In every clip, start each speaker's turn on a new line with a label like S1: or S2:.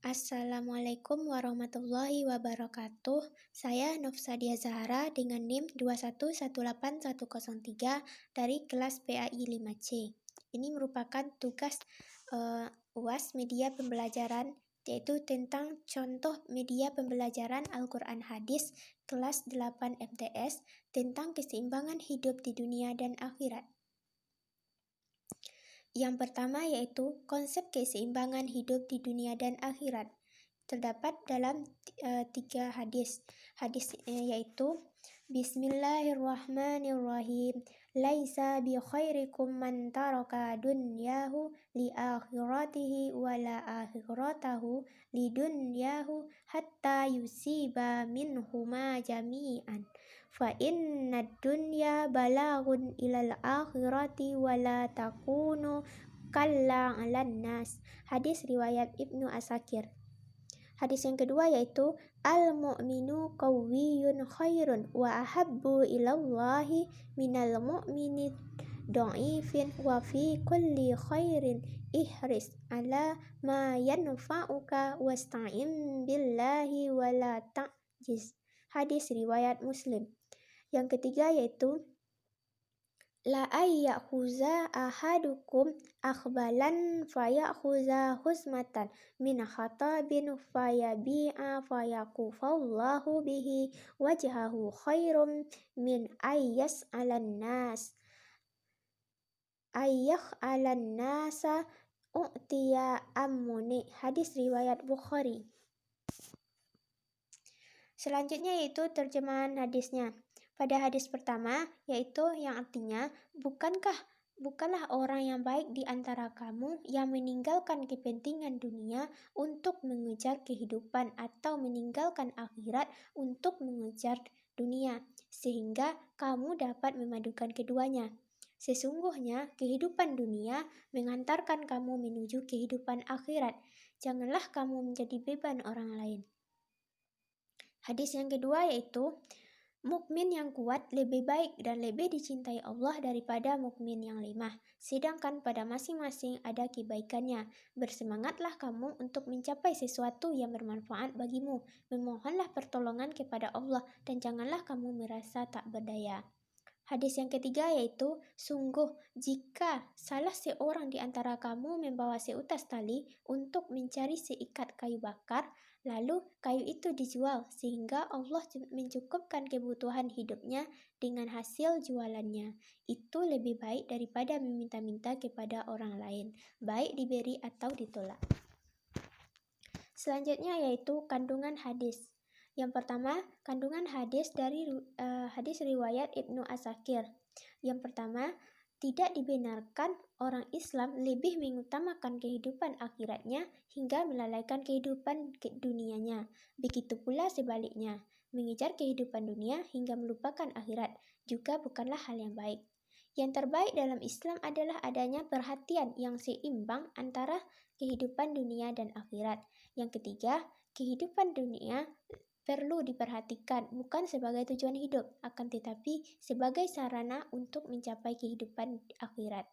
S1: Assalamualaikum warahmatullahi wabarakatuh. Saya Nofsadia Zahara dengan NIM 2118103 dari kelas PAI 5C. Ini merupakan tugas UAS media pembelajaran, yaitu tentang contoh media pembelajaran Al-Quran Hadis kelas 8 MTS tentang keseimbangan hidup di dunia dan akhirat. Yang pertama yaitu konsep keseimbangan hidup di dunia dan akhirat. Terdapat dalam 3 hadis. Yaitu Bismillahirrahmanirrahim. Laisa bi khairikum man taraka dunyahu li akhiratihi wala akhiratahu li dunyahu hatta yusiba minhuma jami'an. Fa inna dunya balagun ilal akhirati wala takunu kalla 'alan nas. Hadis riwayat Ibnu Asakir. Hadis yang kedua yaitu al-mu'minu qawiyyun khairun wa ahabbu ilallahi minal mu'mini dha'ifin wa fi kulli khairin ihris ala ma yanfa'uka wasta'in billahi wa la ta'jiz. Hadis riwayat Muslim. Yang ketiga yaitu la ayyakhuza ahadukum akhbalan fayakhuza husmatan min khatabin fayabi'a fayakufallahu bihi wajhahu khairum min ayyas'alan nasa u'tiya ammuni. Hadis riwayat Bukhari. Selanjutnya yaitu terjemahan hadisnya. Pada hadis pertama, yaitu yang artinya, bukanlah orang yang baik di antara kamu yang meninggalkan kepentingan dunia untuk mengejar kehidupan atau meninggalkan akhirat untuk mengejar dunia, sehingga kamu dapat memadukan keduanya. Sesungguhnya kehidupan dunia mengantarkan kamu menuju kehidupan akhirat. Janganlah kamu menjadi beban orang lain. Hadis yang kedua yaitu mukmin yang kuat lebih baik dan lebih dicintai Allah daripada mukmin yang lemah. Sedangkan pada masing-masing ada kebaikannya. Bersemangatlah kamu untuk mencapai sesuatu yang bermanfaat bagimu. Memohonlah pertolongan kepada Allah dan janganlah kamu merasa tak berdaya. Hadis yang ketiga yaitu, sungguh jika salah seorang di antara kamu membawa seutas tali untuk mencari seikat kayu bakar, lalu kayu itu dijual sehingga Allah mencukupkan kebutuhan hidupnya dengan hasil jualannya. Itu lebih baik daripada meminta-minta kepada orang lain, baik diberi atau ditolak. Selanjutnya yaitu kandungan hadis. Yang pertama, kandungan hadis dari hadis riwayat Ibnu Asakir. Yang pertama, tidak dibenarkan orang Islam lebih mengutamakan kehidupan akhiratnya hingga melalaikan kehidupan dunianya. Begitu pula sebaliknya, mengejar kehidupan dunia hingga melupakan akhirat juga bukanlah hal yang baik. Yang terbaik dalam Islam adalah adanya perhatian yang seimbang antara kehidupan dunia dan akhirat. Yang ketiga, kehidupan dunia perlu diperhatikan bukan sebagai tujuan hidup, akan tetapi sebagai sarana untuk mencapai kehidupan akhirat.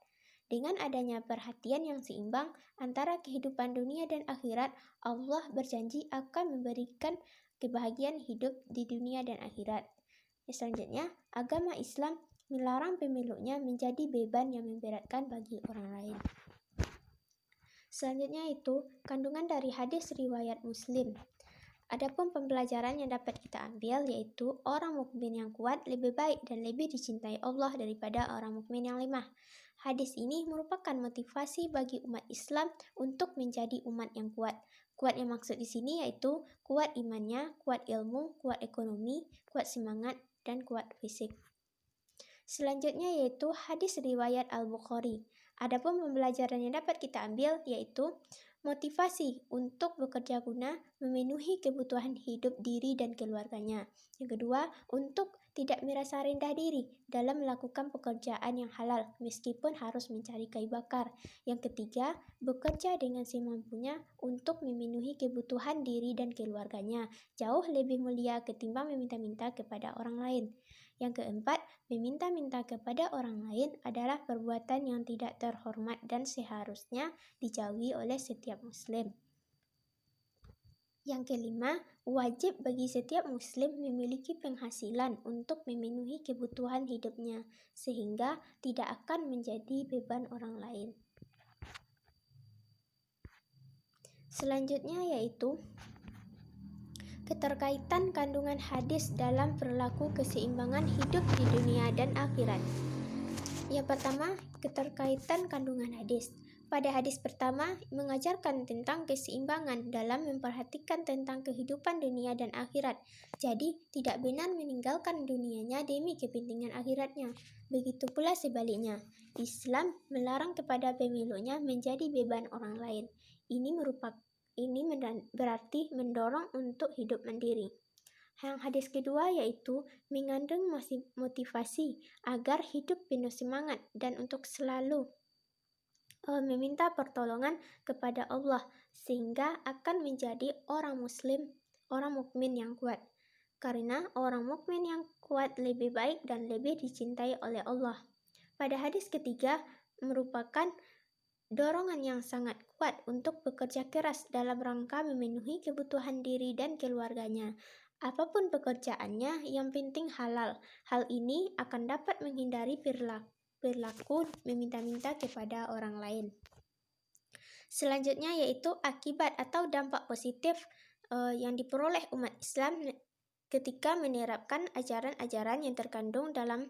S1: Dengan adanya perhatian yang seimbang antara kehidupan dunia dan akhirat, Allah berjanji akan memberikan kebahagiaan hidup di dunia dan akhirat. Selanjutnya, agama Islam melarang pemeluknya menjadi beban yang memberatkan bagi orang lain. Selanjutnya itu kandungan dari hadis riwayat Muslim. Adapun pembelajaran yang dapat kita ambil yaitu orang mukmin yang kuat lebih baik dan lebih dicintai Allah daripada orang mukmin yang lemah. Hadis ini merupakan motivasi bagi umat Islam untuk menjadi umat yang kuat. Kuat yang maksud di sini yaitu kuat imannya, kuat ilmu, kuat ekonomi, kuat semangat, dan kuat fisik. Selanjutnya yaitu hadis riwayat Al-Bukhari. Adapun pembelajaran yang dapat kita ambil yaitu motivasi untuk bekerja guna memenuhi kebutuhan hidup diri dan keluarganya. Yang kedua, untuk tidak merasa rendah diri dalam melakukan pekerjaan yang halal meskipun harus mencari kayu bakar. Yang ketiga, bekerja dengan semampunya untuk memenuhi kebutuhan diri dan keluarganya. Jauh lebih mulia ketimbang meminta-minta kepada orang lain. Yang keempat, meminta-minta kepada orang lain adalah perbuatan yang tidak terhormat dan seharusnya dijauhi oleh setiap muslim. Yang kelima, wajib bagi setiap muslim memiliki penghasilan untuk memenuhi kebutuhan hidupnya, sehingga tidak akan menjadi beban orang lain. Selanjutnya yaitu keterkaitan kandungan hadis dalam perilaku keseimbangan hidup di dunia dan akhirat. Yang pertama, keterkaitan kandungan hadis. Pada hadis pertama, mengajarkan tentang keseimbangan dalam memperhatikan tentang kehidupan dunia dan akhirat. Jadi, tidak benar meninggalkan dunianya demi kepentingan akhiratnya. Begitu pula sebaliknya, Islam melarang kepada pemeluknya menjadi beban orang lain. Ini berarti mendorong untuk hidup mandiri. Yang hadis kedua yaitu mengandung motivasi agar hidup penuh semangat dan untuk selalu meminta pertolongan kepada Allah, sehingga akan menjadi orang mukmin yang kuat. Karena orang mukmin yang kuat lebih baik dan lebih dicintai oleh Allah. Pada hadis ketiga merupakan dorongan yang sangat kuat untuk bekerja keras dalam rangka memenuhi kebutuhan diri dan keluarganya. Apapun pekerjaannya, yang penting halal. Hal ini akan dapat menghindari perilaku meminta-minta kepada orang lain. Selanjutnya yaitu akibat atau dampak positif yang diperoleh umat Islam ketika menerapkan ajaran-ajaran yang terkandung dalam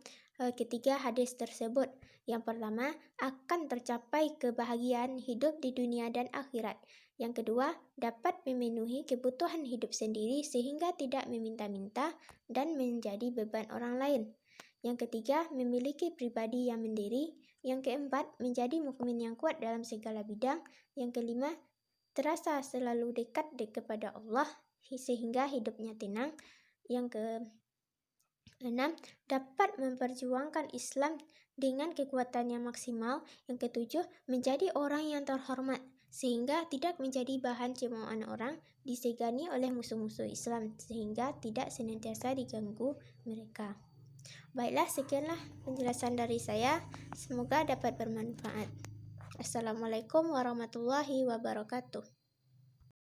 S1: ketiga hadis tersebut. Yang pertama, akan tercapai kebahagiaan hidup di dunia dan akhirat. Yang kedua, dapat memenuhi kebutuhan hidup sendiri sehingga tidak meminta-minta dan menjadi beban orang lain. Yang ketiga, memiliki pribadi yang mandiri. Yang keempat, menjadi mukmin yang kuat dalam segala bidang. Yang kelima, terasa selalu dekat kepada Allah sehingga hidupnya tenang. Yang keenam, dapat memperjuangkan Islam dengan kekuatan yang maksimal. Yang ketujuh, menjadi orang yang terhormat sehingga tidak menjadi bahan cemoohan orang, disegani oleh musuh-musuh Islam sehingga tidak senantiasa diganggu mereka. Baiklah, sekianlah penjelasan dari saya. Semoga dapat bermanfaat. Assalamualaikum warahmatullahi wabarakatuh.